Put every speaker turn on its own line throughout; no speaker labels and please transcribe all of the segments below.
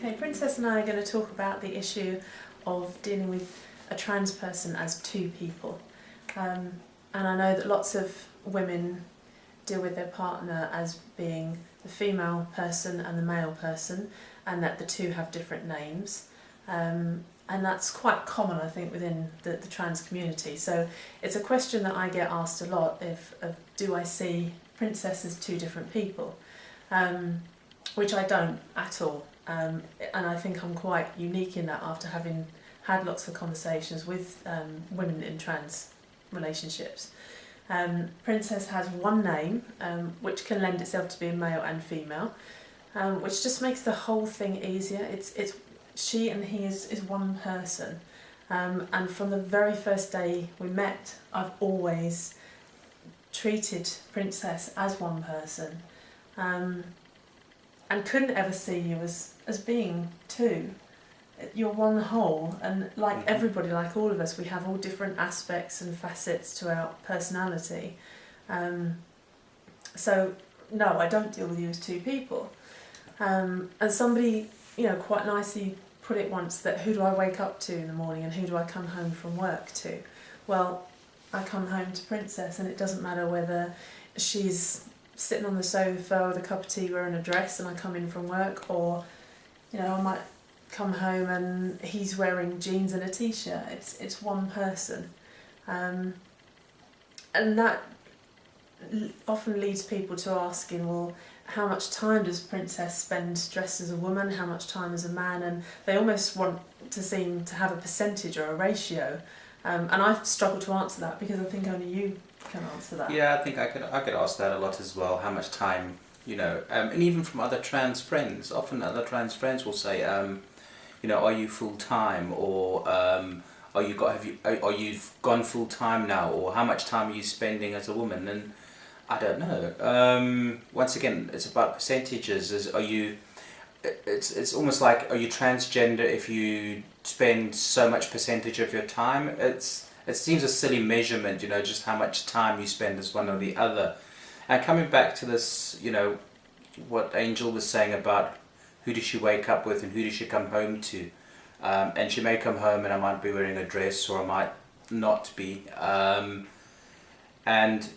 Okay, Princess and I are going to talk about the issue of dealing with a trans person as two people. And I know that lots of women deal with their partner as being the female person and the male person, and that the two have different names. And that's quite common, I think, within the trans community. So it's a question that I get asked a lot, of do I see Princess as two different people? Which I don't at all. And I think I'm quite unique in that, after having had lots of conversations with women in trans relationships. Princess has one name, which can lend itself to being male and female, which just makes the whole thing easier. It's she and he is one person, and from the very first day we met, I've always treated Princess as one person, and couldn't ever see you as being two. You're one whole, and like everybody, like all of us, we have all different aspects and facets to our personality. So no, I don't deal with you as two people. And somebody, quite nicely put it once, that who do I wake up to in the morning and who do I come home from work to? Well, I come home to Princess, and it doesn't matter whether she's sitting on the sofa with a cup of tea wearing a dress and I come in from work, or I might come home and he's wearing jeans and a t-shirt. It's one person, and that often leads people to asking, well, how much time does Princess spend dressed as a woman, how much time as a man? And they almost want to seem to have a percentage or a ratio, and I've struggled to answer that, because I think only you can answer that.
Yeah, I think I could ask that a lot as well. How much time, and even from other trans friends. Often other trans friends will say, are you full time, or are you gone full time now, or how much time are you spending as a woman? And I don't know. Once again, it's about percentages. It's almost like, are you transgender if you spend so much percentage of your time? It seems a silly measurement, just how much time you spend as one or the other. And coming back to this, what Angel was saying about who does she wake up with and who does she come home to? And she may come home and I might be wearing a dress, or I might not be. And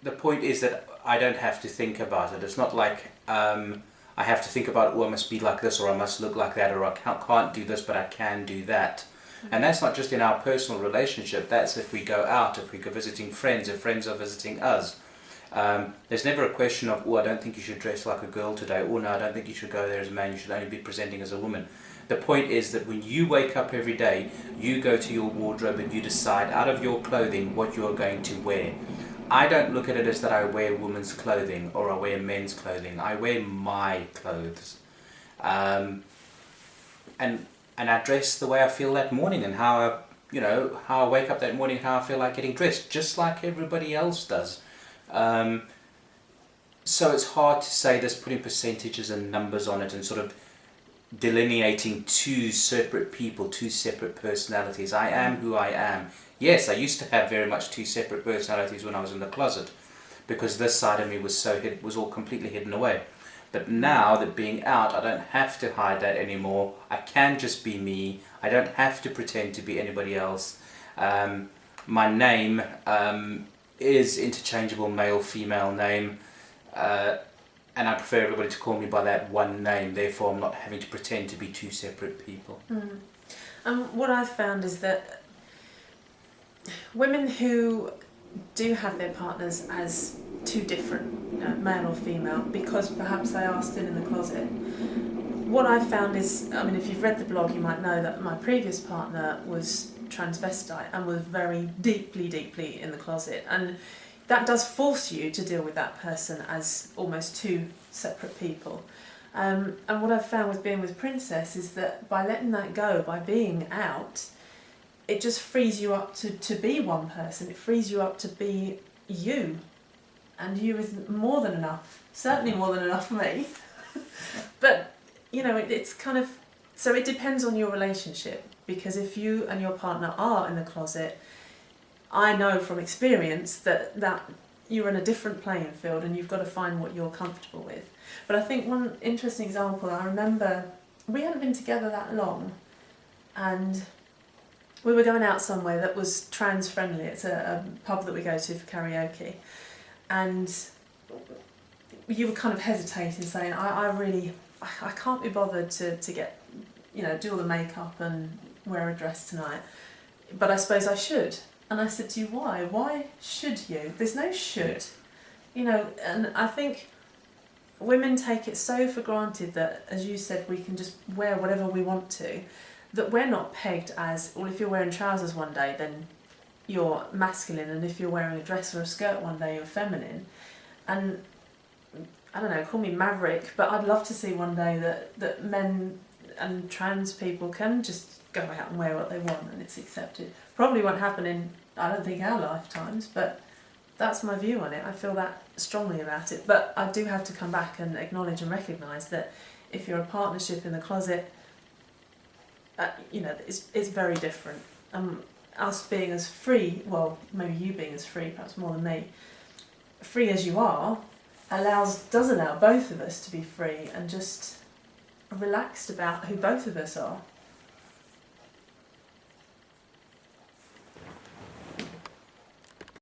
the point is that I don't have to think about it. It's not like I have to think about, I must be like this, or I must look like that, or I can't do this, but I can do that. And that's not just in our personal relationship, that's if we go out, if we go visiting friends, if friends are visiting us. There's never a question of, I don't think you should dress like a girl today, or no, I don't think you should go there as a man, you should only be presenting as a woman. The point is that when you wake up every day, you go to your wardrobe and you decide out of your clothing what you're going to wear. I don't look at it as that I wear women's clothing or I wear men's clothing. I wear my clothes. And I dress the way I feel that morning, and how I wake up that morning, how I feel like getting dressed, just like everybody else does. So it's hard to say this, putting percentages and numbers on it and sort of delineating two separate people, two separate personalities. I am who I am. Yes, I used to have very much two separate personalities when I was in the closet, because this side of me was all completely hidden away. But now that being out, I don't have to hide that anymore. I can just be me. I don't have to pretend to be anybody else. My name is interchangeable, male, female name. And I prefer everybody to call me by that one name. Therefore, I'm not having to pretend to be two separate people.
What I've found is that women who do have their partners as two different, male or female, because perhaps they are still in the closet, what I've found is, if you've read the blog, you might know that my previous partner was transvestite and was very deeply in the closet, and that does force you to deal with that person as almost two separate people. And what I've found with being with Princess is that by letting that go, by being out, it just frees you up to be one person. It frees you up to be you. And you is more than enough. Certainly more than enough for me. But, it's kind of... So it depends on your relationship. Because if you and your partner are in the closet, I know from experience that you're in a different playing field and you've got to find what you're comfortable with. But I think one interesting example, I remember we hadn't been together that long, and we were going out somewhere that was trans friendly. It's a pub that we go to for karaoke, and you were kind of hesitating, saying, I can't be bothered to get, do all the makeup and wear a dress tonight, but I suppose I should. And I said to you, why? Why should you? There's no should. And I think women take it so for granted that, as you said, we can just wear whatever we want to, that we're not pegged as, well, if you're wearing trousers one day, then you're masculine, and if you're wearing a dress or a skirt one day, you're feminine. And I don't know, call me maverick, but I'd love to see one day that men and trans people can just go out and wear what they want and it's accepted. Probably won't happen in, I don't think, our lifetimes, but that's my view on it. I feel that strongly about it. But I do have to come back and acknowledge and recognise that if you're a partnership in the closet, it's very different. Us being as free, well, maybe you being as free, perhaps more than me, free as you are, does allow both of us to be free and just relaxed about who both of us are.